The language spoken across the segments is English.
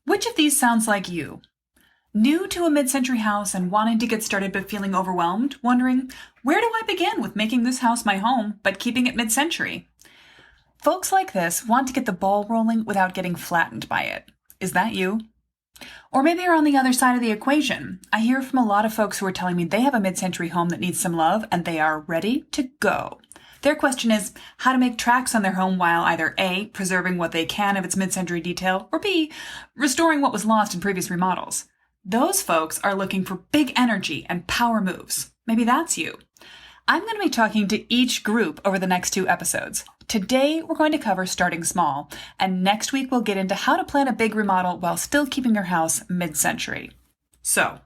Which of these sounds like you? New to a mid-century house and wanting to get started but feeling overwhelmed, wondering, where do I begin with making this house my home but keeping it mid-century? Folks like this want to get the ball rolling without getting flattened by it. Is that you? Or maybe you're on the other side of the equation. I hear from a lot of folks who are telling me they have a mid-century home that needs some love and they are ready to go. Their question is how to make tracks on their home while either A, preserving what they can of its mid-century detail, or B, restoring what was lost in previous remodels. Those folks are looking for big energy and power moves. Maybe that's you. I'm going to be talking to each group over the next 2 episodes. Today, we're going to cover starting small, and next week we'll get into how to plan a big remodel while still keeping your house mid-century. So,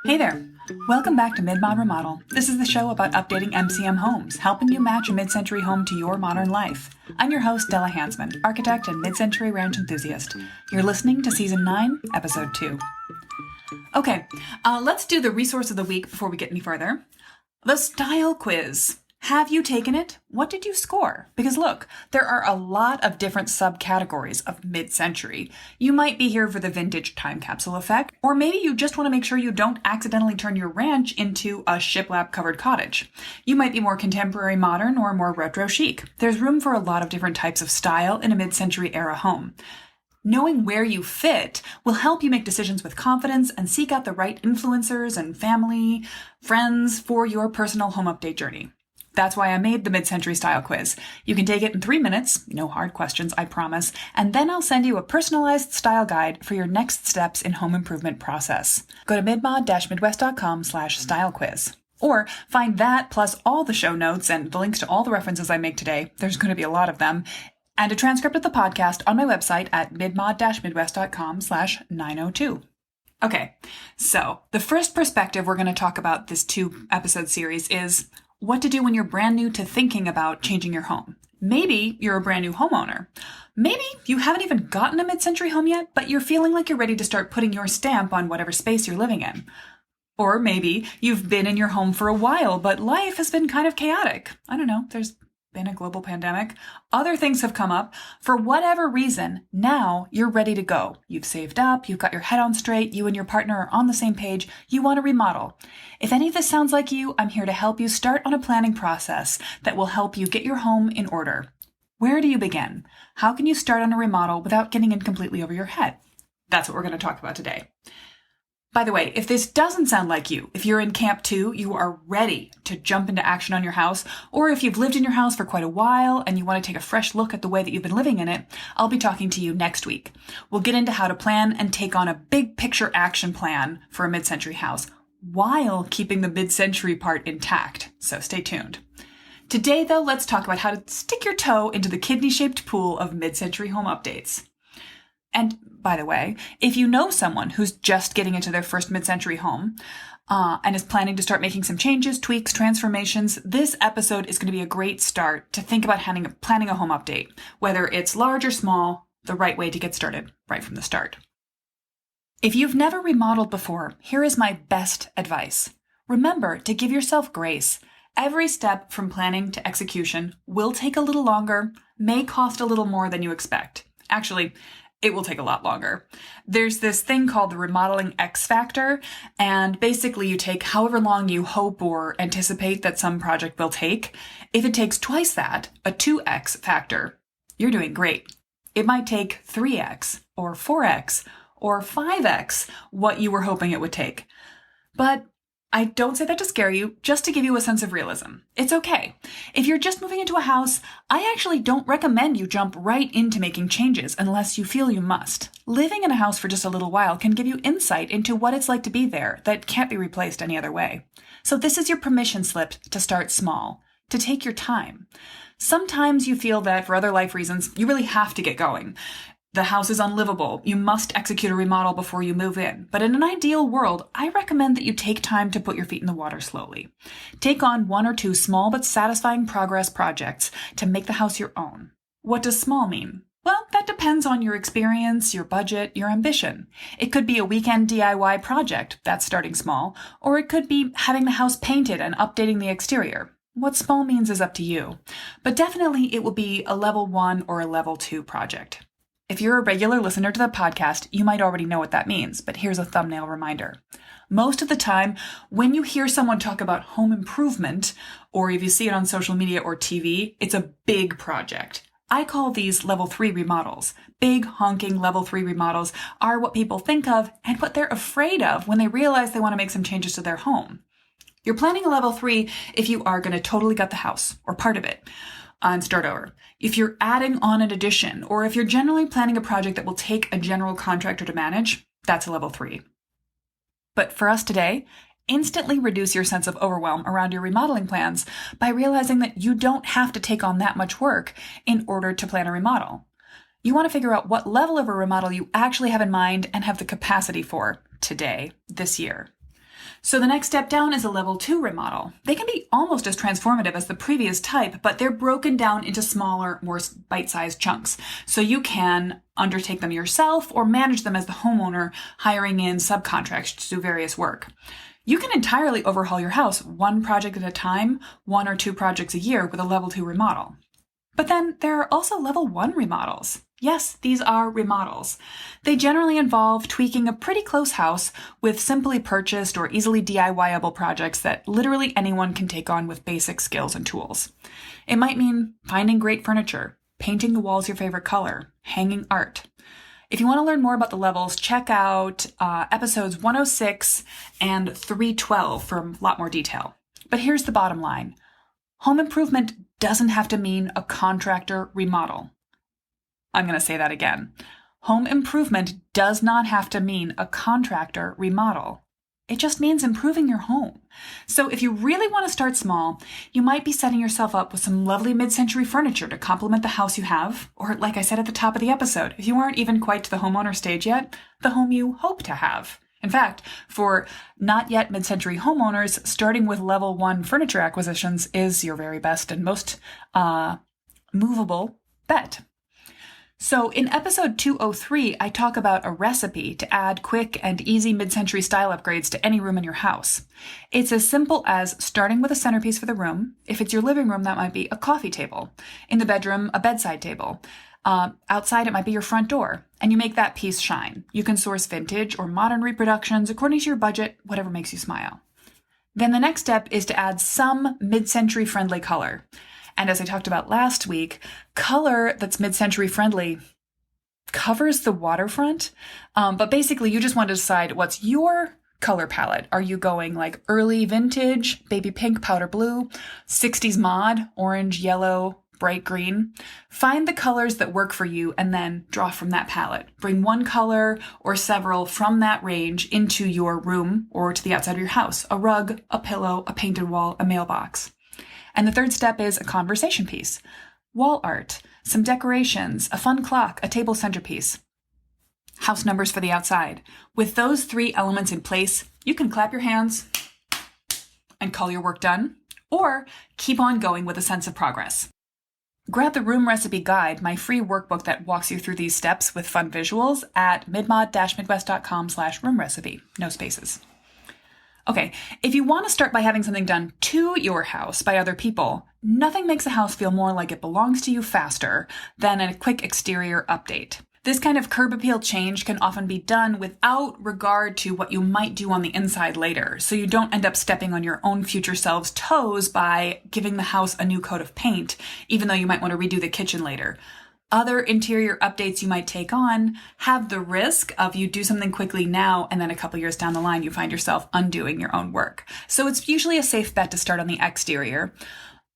hey there. Welcome back to Mid-Mod Remodel. This is the show about updating MCM homes, helping you match a mid-century home to your modern life. I'm your host, Della Hansman, architect and mid-century ranch enthusiast. You're listening to Season 9, Episode 2. Okay, let's do the resource of the week before we get any further. The style quiz. Have you taken it? What did you score? Because look, there are a lot of different subcategories of mid-century. You might be here for the vintage time capsule effect, or maybe you just want to make sure you don't accidentally turn your ranch into a shiplap covered cottage. You might be more contemporary modern or more retro chic. There's room for a lot of different types of style in a mid-century era home. Knowing where you fit will help you make decisions with confidence and seek out the right influencers and family, friends for your personal home update journey. That's why I made the mid-century style quiz. You can take it in 3 minutes, no hard questions, I promise, and then I'll send you a personalized style guide for your next steps in home improvement process. Go to midmod-midwest.com/style quiz. Or find that plus all the show notes and the links to all the references I make today, there's going to be a lot of them, and a transcript of the podcast on my website at midmod-midwest.com/902. Okay, so the first perspective we're going to talk about this 2-episode series is what to do when you're brand new to thinking about changing your home. Maybe you're a brand new homeowner. Maybe you haven't even gotten a mid-century home yet, but you're feeling like you're ready to start putting your stamp on whatever space you're living in. Or maybe you've been in your home for a while, but life has been kind of chaotic. I don't know, there's been a global pandemic. Other things have come up. For whatever reason, now you're ready to go. You've saved up, you've got your head on straight, you and your partner are on the same page, you want to remodel. If any of this sounds like you, I'm here to help you start on a planning process that will help you get your home in order. Where do you begin? How can you start on a remodel without getting in completely over your head? That's what we're going to talk about today. By the way, if this doesn't sound like you, if you're in camp 2, you are ready to jump into action on your house, or if you've lived in your house for quite a while and you want to take a fresh look at the way that you've been living in it, I'll be talking to you next week. We'll get into how to plan and take on a big picture action plan for a mid-century house while keeping the mid-century part intact, so stay tuned. Today, though, let's talk about how to stick your toe into the kidney-shaped pool of mid-century home updates. And by the way, if you know someone who's just getting into their first mid-century home and is planning to start making some changes, tweaks, transformations, this episode is going to be a great start to think about planning a home update. Whether it's large or small, the right way to get started right from the start. If you've never remodeled before, here is my best advice. Remember to give yourself grace. Every step from planning to execution will take a little longer, may cost a little more than you expect. Actually, it will take a lot longer. There's this thing called the remodeling X factor, and basically you take however long you hope or anticipate that some project will take. If it takes twice that, a 2X factor, you're doing great. It might take 3X or 4X or 5X what you were hoping it would take. But I don't say that to scare you, just to give you a sense of realism. It's okay. If you're just moving into a house, I actually don't recommend you jump right into making changes unless you feel you must. Living in a house for just a little while can give you insight into what it's like to be there that can't be replaced any other way. So this is your permission slip to start small, to take your time. Sometimes you feel that for other life reasons, you really have to get going. The house is unlivable. You must execute a remodel before you move in. But in an ideal world, I recommend that you take time to put your feet in the water slowly. Take on 1 or 2 small but satisfying progress projects to make the house your own. What does small mean? Well, that depends on your experience, your budget, your ambition. It could be a weekend DIY project, that's starting small, or it could be having the house painted and updating the exterior. What small means is up to you. But definitely it will be a level 1 or a level 2 project. If you're a regular listener to the podcast, you might already know what that means, but here's a thumbnail reminder. Most of the time, when you hear someone talk about home improvement, or if you see it on social media or TV, it's a big project. I call these level 3 remodels. Big, honking level 3 remodels are what people think of and what they're afraid of when they realize they want to make some changes to their home. You're planning a level 3 if you are going to totally gut the house, or part of it, and start over. If you're adding on an addition, or if you're generally planning a project that will take a general contractor to manage, that's a level 3. But for us today, instantly reduce your sense of overwhelm around your remodeling plans by realizing that you don't have to take on that much work in order to plan a remodel. You want to figure out what level of a remodel you actually have in mind and have the capacity for today, this year. So the next step down is a level 2 remodel. They can be almost as transformative as the previous type, but they're broken down into smaller, more bite-sized chunks. So you can undertake them yourself or manage them as the homeowner, hiring in subcontractors to do various work. You can entirely overhaul your house one project at a time, 1 or 2 projects a year with a level 2 remodel. But then there are also level 1 remodels. Yes, these are remodels. They generally involve tweaking a pretty close house with simply purchased or easily DIY-able projects that literally anyone can take on with basic skills and tools. It might mean finding great furniture, painting the walls your favorite color, hanging art. If you want to learn more about the levels, check out episodes 106 and 312 for a lot more detail. But here's the bottom line. Home improvement doesn't have to mean a contractor remodel. I'm going to say that again. Home improvement does not have to mean a contractor remodel. It just means improving your home. So if you really want to start small, you might be setting yourself up with some lovely mid-century furniture to complement the house you have, or like I said at the top of the episode, if you aren't even quite to the homeowner stage yet, the home you hope to have. In fact, for not yet mid-century homeowners, starting with level 1 furniture acquisitions is your very best and most movable bet. So in episode 203, I talk about a recipe to add quick and easy mid-century style upgrades to any room in your house. It's as simple as starting with a centerpiece for the room. If it's your living room, that might be a coffee table. In the bedroom, a bedside table. Outside, it might be your front door, and you make that piece shine. You can source vintage or modern reproductions according to your budget, whatever makes you smile. Then the next step is to add some mid-century friendly color. And as I talked about last week, color that's mid-century friendly covers the waterfront. But basically, you just want to decide what's your color palette. Are you going like early vintage, baby pink, powder blue, 60s mod, orange, yellow, bright green? Find the colors that work for you and then draw from that palette. Bring one color or several from that range into your room or to the outside of your house. A rug, a pillow, a painted wall, a mailbox. And the third step is a conversation piece. Wall art, some decorations, a fun clock, a table centerpiece. House numbers for the outside. With those 3 elements in place, you can clap your hands and call your work done, or keep on going with a sense of progress. Grab the Room Recipe Guide, my free workbook that walks you through these steps with fun visuals at midmod-midwest.com/roomrecipe. No spaces. Okay, if you want to start by having something done to your house by other people, nothing makes a house feel more like it belongs to you faster than a quick exterior update. This kind of curb appeal change can often be done without regard to what you might do on the inside later, so you don't end up stepping on your own future self's toes by giving the house a new coat of paint, even though you might want to redo the kitchen later. Other interior updates you might take on have the risk of you do something quickly now and then a couple years down the line you find yourself undoing your own work. So it's usually a safe bet to start on the exterior.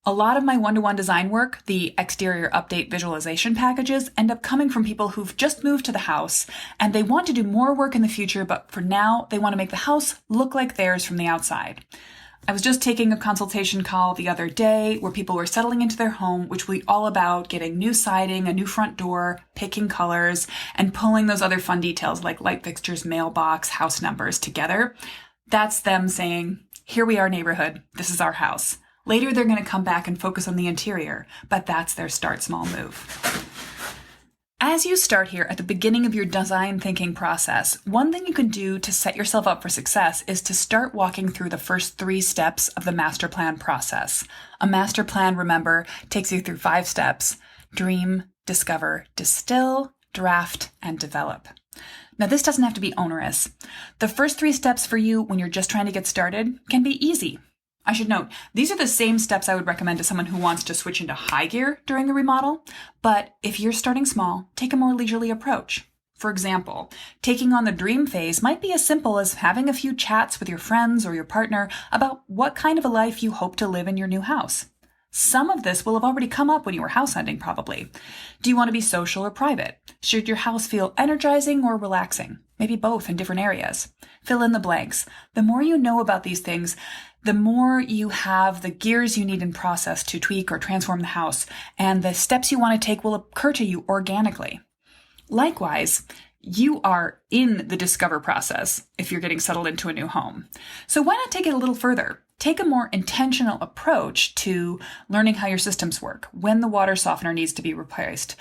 A lot of my one-to-one design work, the exterior update visualization packages, end up coming from people who've just moved to the house and they want to do more work in the future, but for now they want to make the house look like theirs from the outside. I was just taking a consultation call the other day where people were settling into their home, which will be all about getting new siding, a new front door, picking colors, and pulling those other fun details like light fixtures, mailbox, house numbers together. That's them saying, here we are, neighborhood. This is our house. Later, they're going to come back and focus on the interior, but that's their start small move. As you start here at the beginning of your design thinking process, one thing you can do to set yourself up for success is to start walking through the first 3 steps of the master plan process. A master plan, remember, takes you through 5 steps: dream, discover, distill, draft, and develop. Now, this doesn't have to be onerous. The first 3 steps for you when you're just trying to get started can be easy. I should note, these are the same steps I would recommend to someone who wants to switch into high gear during the remodel, but if you're starting small, take a more leisurely approach. For example, taking on the dream phase might be as simple as having a few chats with your friends or your partner about what kind of a life you hope to live in your new house. Some of this will have already come up when you were house hunting, probably. Do you want to be social or private? Should your house feel energizing or relaxing? Maybe both in different areas. Fill in the blanks. The more you know about these things, the more you have the gears you need in process to tweak or transform the house, and the steps you want to take will occur to you organically. Likewise, you are in the discover process if you're getting settled into a new home. So why not take it a little further? Take a more intentional approach to learning how your systems work, when the water softener needs to be replaced,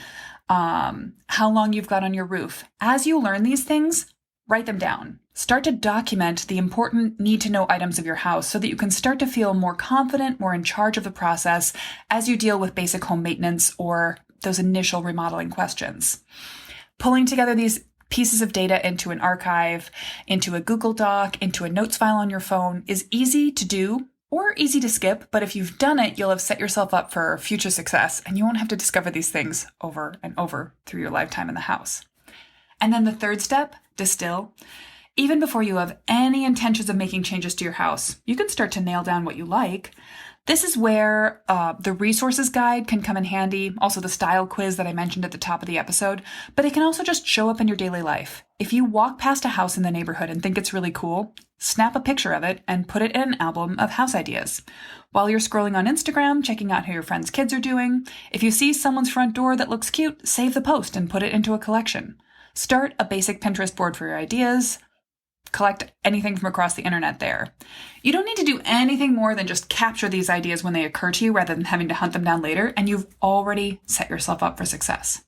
how long you've got on your roof. As you learn these things, write them down. Start to document the important need-to-know items of your house so that you can start to feel more confident, more in charge of the process as you deal with basic home maintenance or those initial remodeling questions. Pulling together these pieces of data into an archive, into a Google Doc, into a notes file on your phone is easy to do or easy to skip, but if you've done it, you'll have set yourself up for future success and you won't have to discover these things over and over through your lifetime in the house. And then the third step, distill. Even before you have any intentions of making changes to your house, you can start to nail down what you like. This is where the resources guide can come in handy, also the style quiz that I mentioned at the top of the episode, but it can also just show up in your daily life. If you walk past a house in the neighborhood and think it's really cool, snap a picture of it and put it in an album of house ideas. While you're scrolling on Instagram, checking out how your friends' kids are doing, if you see someone's front door that looks cute, save the post and put it into a collection. Start a basic Pinterest board for your ideas. Collect anything from across the internet there. You don't need to do anything more than just capture these ideas when they occur to you rather than having to hunt them down later, and you've already set yourself up for success.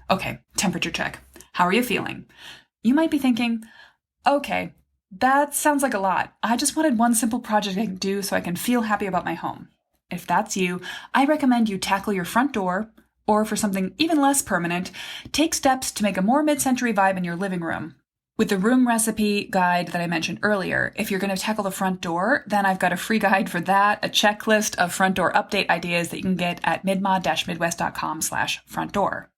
Okay, temperature check. How are you feeling? You might be thinking, okay, that sounds like a lot. I just wanted one simple project I can do so I can feel happy about my home. If that's you, I recommend you tackle your front door, or for something even less permanent, take steps to make a more mid-century vibe in your living room. With the room recipe guide that I mentioned earlier, if you're going to tackle the front door, then I've got a free guide for that, a checklist of front door update ideas that you can get at midmod-midwest.com/front door.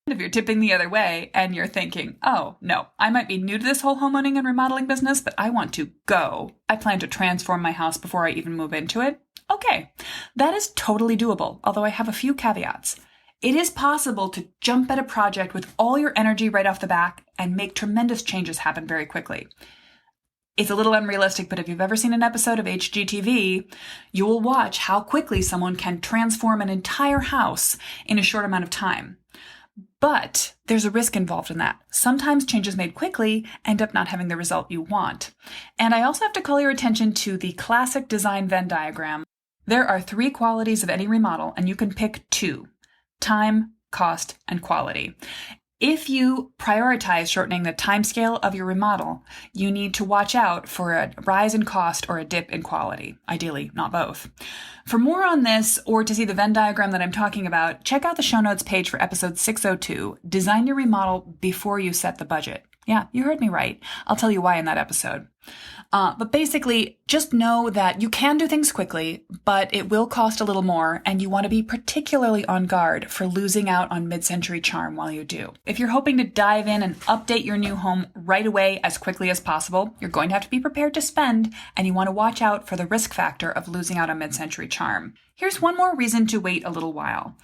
If you're tipping the other way and you're thinking, oh, no, I might be new to this whole homeowning and remodeling business, but I want to go. I plan to transform my house before I even move into it. Okay, that is totally doable, although I have a few caveats. It is possible to jump at a project with all your energy right off the bat and make tremendous changes happen very quickly. It's a little unrealistic, but if you've ever seen an episode of HGTV, you will watch how quickly someone can transform an entire house in a short amount of time. But there's a risk involved in that. Sometimes changes made quickly end up not having the result you want. And I also have to call your attention to the classic design Venn diagram. There are 3 qualities of any remodel, and you can pick 2. Time, cost, and quality. If you prioritize shortening the timescale of your remodel, you need to watch out for a rise in cost or a dip in quality. Ideally, not both. For more on this, or to see the Venn diagram that I'm talking about, check out the show notes page for episode 602, Design Your Remodel Before You Set the Budget. Yeah, you heard me right. I'll tell you why in that episode. But basically, just know that you can do things quickly, but it will cost a little more, and you want to be particularly on guard for losing out on mid-century charm while you do. If you're hoping to dive in and update your new home right away as quickly as possible, you're going to have to be prepared to spend, and you want to watch out for the risk factor of losing out on mid-century charm. Here's one more reason to wait a little while.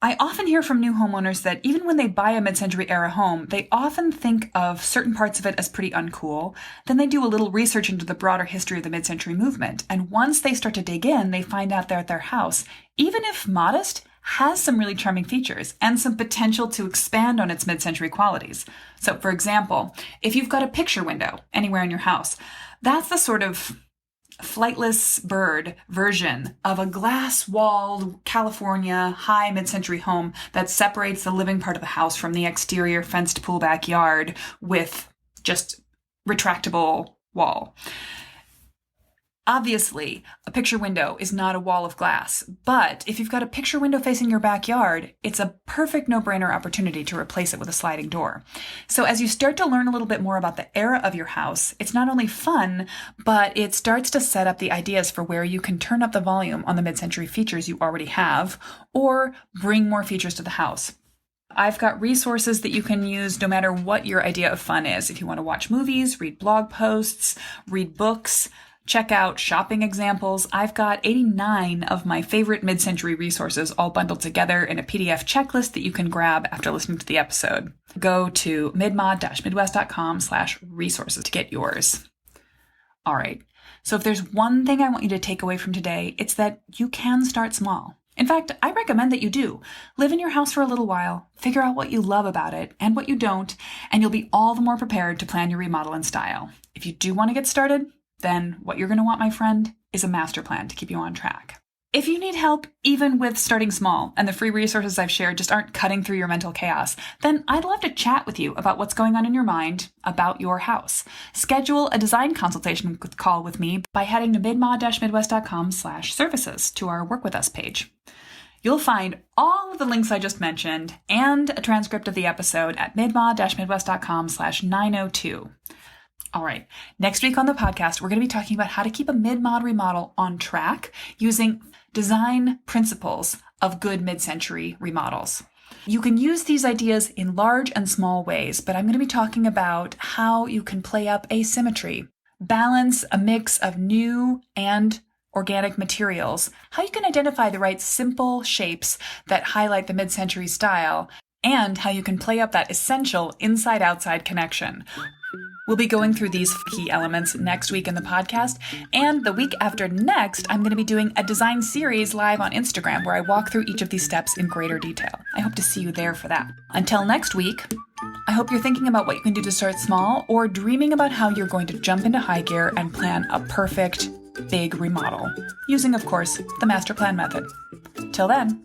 I often hear from new homeowners that even when they buy a mid-century era home, they often think of certain parts of it as pretty uncool. Then they do a little research into the broader history of the mid-century movement. And once they start to dig in, they find out that their house, even if modest, has some really charming features and some potential to expand on its mid-century qualities. So, for example, if you've got a picture window anywhere in your house, that's the sort of flightless bird version of a glass-walled California high mid-century home that separates the living part of the house from the exterior fenced pool backyard with just retractable wall. Obviously, a picture window is not a wall of glass, but if you've got a picture window facing your backyard, it's a perfect no-brainer opportunity to replace it with a sliding door. So as you start to learn a little bit more about the era of your house, it's not only fun, but it starts to set up the ideas for where you can turn up the volume on the mid-century features you already have, or bring more features to the house. I've got resources that you can use no matter what your idea of fun is. If you want to watch movies, read blog posts, read books, check out shopping examples. I've got 89 of my favorite mid-century resources all bundled together in a PDF checklist that you can grab after listening to the episode. Go to midmod-midwest.com/resources to get yours. All right. So if there's one thing I want you to take away from today, it's that you can start small. In fact, I recommend that you do. Live in your house for a little while, figure out what you love about it and what you don't, and you'll be all the more prepared to plan your remodel in style. If you do want to get started, then what you're going to want, my friend, is a master plan to keep you on track. If you need help, even with starting small, and the free resources I've shared just aren't cutting through your mental chaos, then I'd love to chat with you about what's going on in your mind about your house. Schedule a design consultation call with me by heading to midmod-midwest.com/services to our Work With Us page. You'll find all of the links I just mentioned and a transcript of the episode at midmod-midwest.com/902. All right, next week on the podcast, we're going to be talking about how to keep a mid-mod remodel on track using design principles of good mid-century remodels. You can use these ideas in large and small ways, but I'm going to be talking about how you can play up asymmetry, balance a mix of new and organic materials, how you can identify the right simple shapes that highlight the mid-century style, and how you can play up that essential inside-outside connection. We'll be going through these key elements next week in the podcast, and the week after next, I'm going to be doing a design series live on Instagram where I walk through each of these steps in greater detail. I hope to see you there for that. Until next week, I hope you're thinking about what you can do to start small or dreaming about how you're going to jump into high gear and plan a perfect, big remodel, using, of course, the master plan method. Till then,